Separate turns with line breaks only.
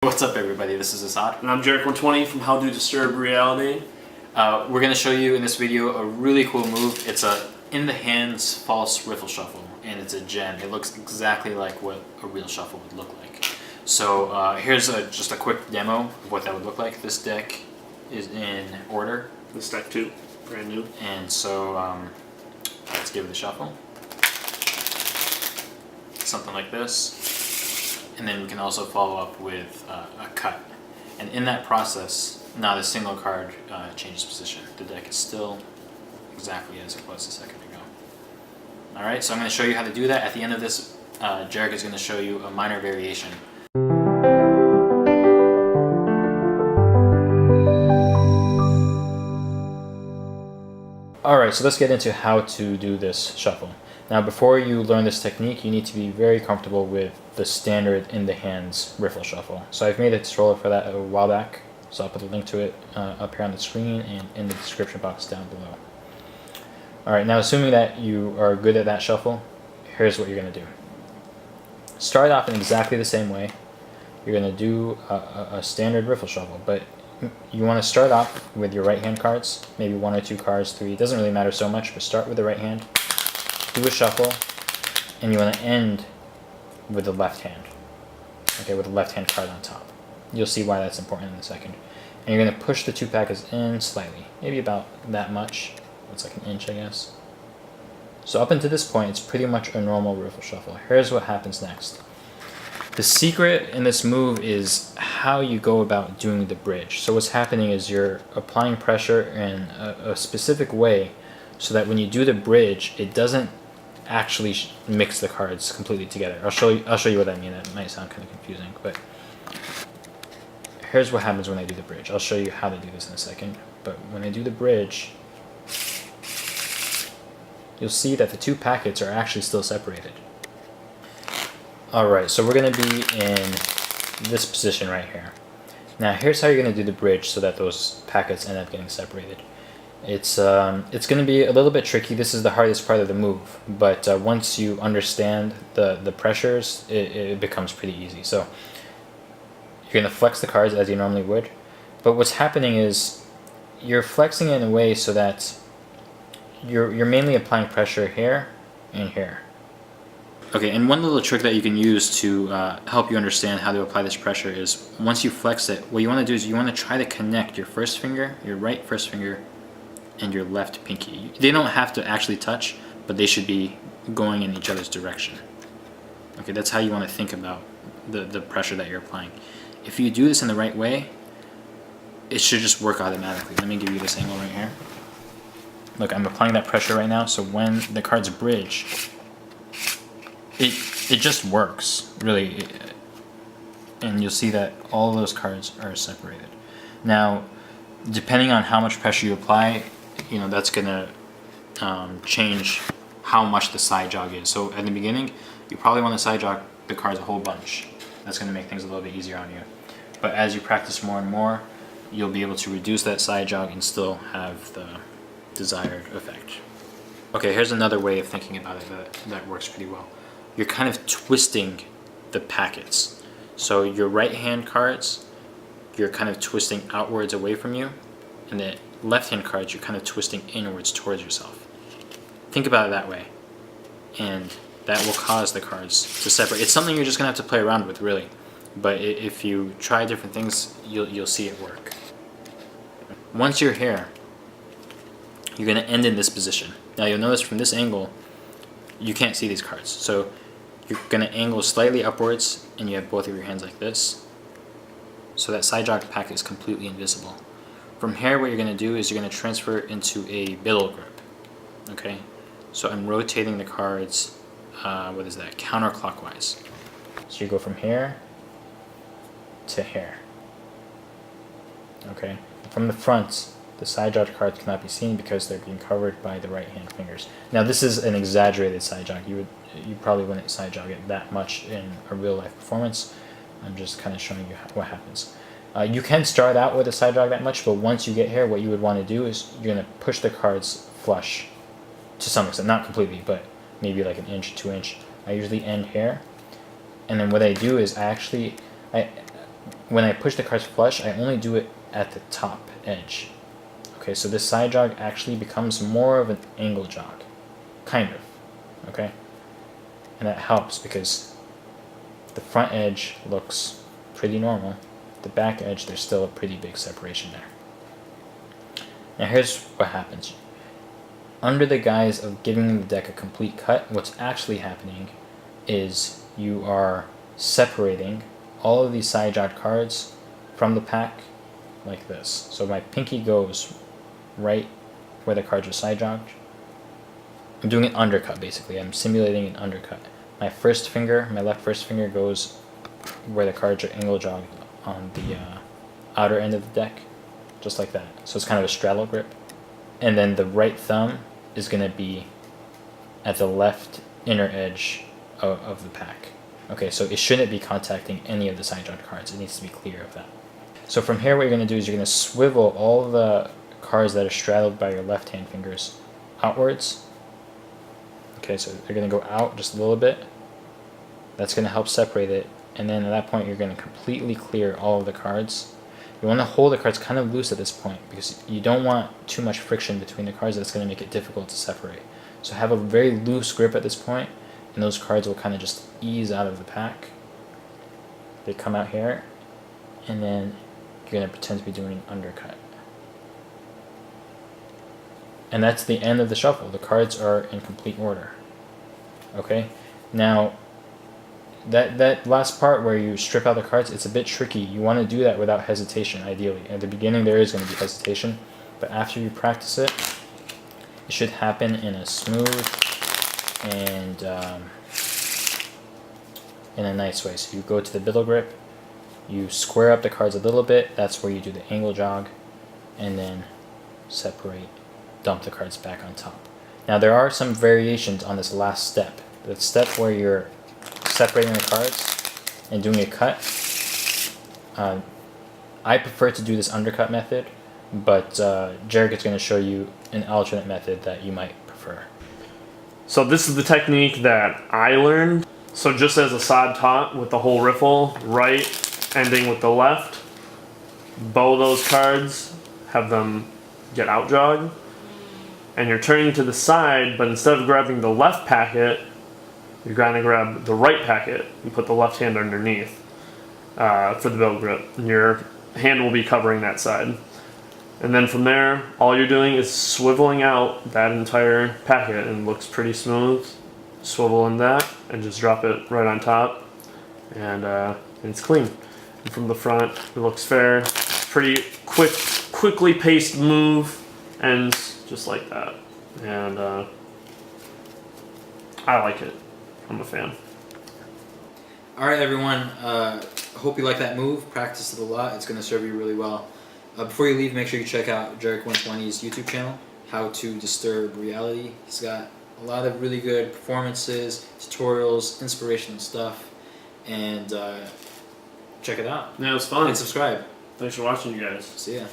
What's up, everybody? This is Assad.
And I'm Jarek120 from How to Disturb Reality.
We're going to show you in this video a really cool move. It's a in the hands false riffle shuffle, and it's a gem. It looks exactly like what a real shuffle would look like. So here's just a quick demo of what that would look like. This deck is in order.
This deck too, brand new.
And so let's give it a shuffle. Something like this. And then we can also follow up with a cut. And in that process, now the single card changes position. The deck is still exactly as it was a second ago. Alright, so I'm going to show you how to do that. At the end of this, Jarek is going to show you a minor variation. Alright, so let's get into how to do this shuffle. Now, before you learn this technique, you need to be very comfortable with the standard in the hands riffle shuffle. So I've made a tutorial for that a while back, so I'll put a link to it up here on the screen and in the description box down below. Alright, now assuming that you are good at that shuffle, here's what you're going to do. Start off in exactly the same way. You're going to do a standard riffle shuffle, but you want to start off with your right hand cards, maybe 1 or 2 cards, 3, it doesn't really matter so much, but start with the right hand. Do a shuffle, and you want to end with the left hand. Okay, with the left hand card on top. You'll see why that's important in a second. And you're going to push the 2 packets in slightly, maybe about that much. It's like an inch, I guess. So up until this point, it's pretty much a normal riffle shuffle. Here's what happens next. The secret in this move is how you go about doing the bridge. So what's happening is you're applying pressure in a specific way so that when you do the bridge, it doesn't actually mix the cards completely together. I'll show you what I mean. That might sound kind of confusing, but here's what happens when I do the bridge. I'll show you how to do this in a second. But when I do the bridge, you'll see that the 2 packets are actually still separated. Alright, so we're going to be in this position right here. Now here's how you're going to do the bridge so that those packets end up getting separated. It's going to be a little bit tricky. This is the hardest part of the move, but once you understand the pressures, it becomes pretty easy. So you're going to flex the cards as you normally would, but what's happening is you're flexing it in a way so that you're mainly applying pressure here and here. Okay, and one little trick that you can use to help you understand how to apply this pressure is once you flex it, what you want to do is you want to try to connect your first finger, your right first finger, and your left pinky. They don't have to actually touch, but they should be going in each other's direction. Okay, that's how you want to think about the pressure that you're applying. If you do this in the right way, it should just work automatically. Let me give you this angle right here. Look, I'm applying that pressure right now, so when the cards bridge, it just works, really. And you'll see that all those cards are separated. Now, depending on how much pressure you apply, that's gonna change how much the side jog is. So at the beginning, you probably want to side jog the cards a whole bunch. That's gonna make things a little bit easier on you. But as you practice more and more, you'll be able to reduce that side jog and still have the desired effect. Okay, here's another way of thinking about it that works pretty well. You're kind of twisting the packets. So your right hand cards, you're kind of twisting outwards away from you, and the left hand cards, you're kind of twisting inwards towards yourself. Think about it that way, and that will cause the cards to separate. It's something you're just gonna have to play around with, really, but if you try different things, you'll see it work. Once you're here, you're gonna end in this position. Now you'll notice from this angle, you can't see these cards, so you're gonna angle slightly upwards, and you have both of your hands like this, so that side jog packet is completely invisible. From here, what you're going to do is you're going to transfer it into a biddle grip. Okay, so I'm rotating the cards, counterclockwise. So you go from here to here. Okay, from the front, the side jog cards cannot be seen because they're being covered by the right hand fingers. Now this is an exaggerated side jog. You probably wouldn't side jog it that much in a real life performance. I'm just kind of showing you what happens. You can start out with a side jog that much, but once you get here, what you would want to do is you're going to push the cards flush to some extent, not completely, but maybe like an inch, 2 inch. I usually end here, and then what I do is I when I push the cards flush, I only do it at the top edge. Okay, so this side jog actually becomes more of an angle jog, kind of, okay? And that helps because the front edge looks pretty normal. The back edge, there's still a pretty big separation there. Now here's what happens. Under the guise of giving the deck a complete cut, what's actually happening is you are separating all of these side jog cards from the pack like this. So my pinky goes right where the cards are side jogged. I'm doing an undercut basically. I'm simulating an undercut. My first finger, my left first finger goes where the cards are angle jogged on the outer end of the deck, just like that. So it's kind of a straddle grip. And then the right thumb is going to be at the left inner edge of the pack. Okay, so it shouldn't be contacting any of the side jogged cards. It needs to be clear of that. So from here, what you're going to do is you're going to swivel all the cards that are straddled by your left hand fingers outwards. Okay, so they're going to go out just a little bit. That's going to help separate it. And then at that point, you're going to completely clear all of the cards. You want to hold the cards kind of loose at this point because you don't want too much friction between the cards. That's going to make it difficult to separate. So have a very loose grip at this point, and those cards will kind of just ease out of the pack. They come out here, and then you're going to pretend to be doing an undercut. And that's the end of the shuffle. The cards are in complete order. Okay? Now, that last part where you strip out the cards, it's a bit tricky. You want to do that without hesitation, ideally. At the beginning, there is going to be hesitation, but after you practice it, it should happen in a smooth and in a nice way. So you go to the middle grip, you square up the cards a little bit, that's where you do the angle jog, and then separate, dump the cards back on top. Now there are some variations on this last step. The step where you're separating the cards and doing a cut. I prefer to do this undercut method, but Jarek is going to show you an alternate method that you might prefer.
So this is the technique that I learned. So just as a side tot with the whole riffle, right ending with the left, bow those cards, have them get out jog, and you're turning to the side, but instead of grabbing the left packet, you're going to grab the right packet and put the left hand underneath for the bill grip. And your hand will be covering that side. And then from there, all you're doing is swiveling out that entire packet, and it looks pretty smooth. Swivel in that and just drop it right on top, and it's clean. And from the front, it looks fair. Pretty quickly paced move, ends just like that. And I like it. I'm a fan.
Alright everyone, hope you like that move. Practice it a lot. It's going to serve you really well. Before you leave, make sure you check out Jarek 120's YouTube channel, How to Disturb Reality. He's got a lot of really good performances, tutorials, inspirational stuff, and check it out.
Yeah, it was fun.
And subscribe.
Thanks for watching, you guys.
See ya.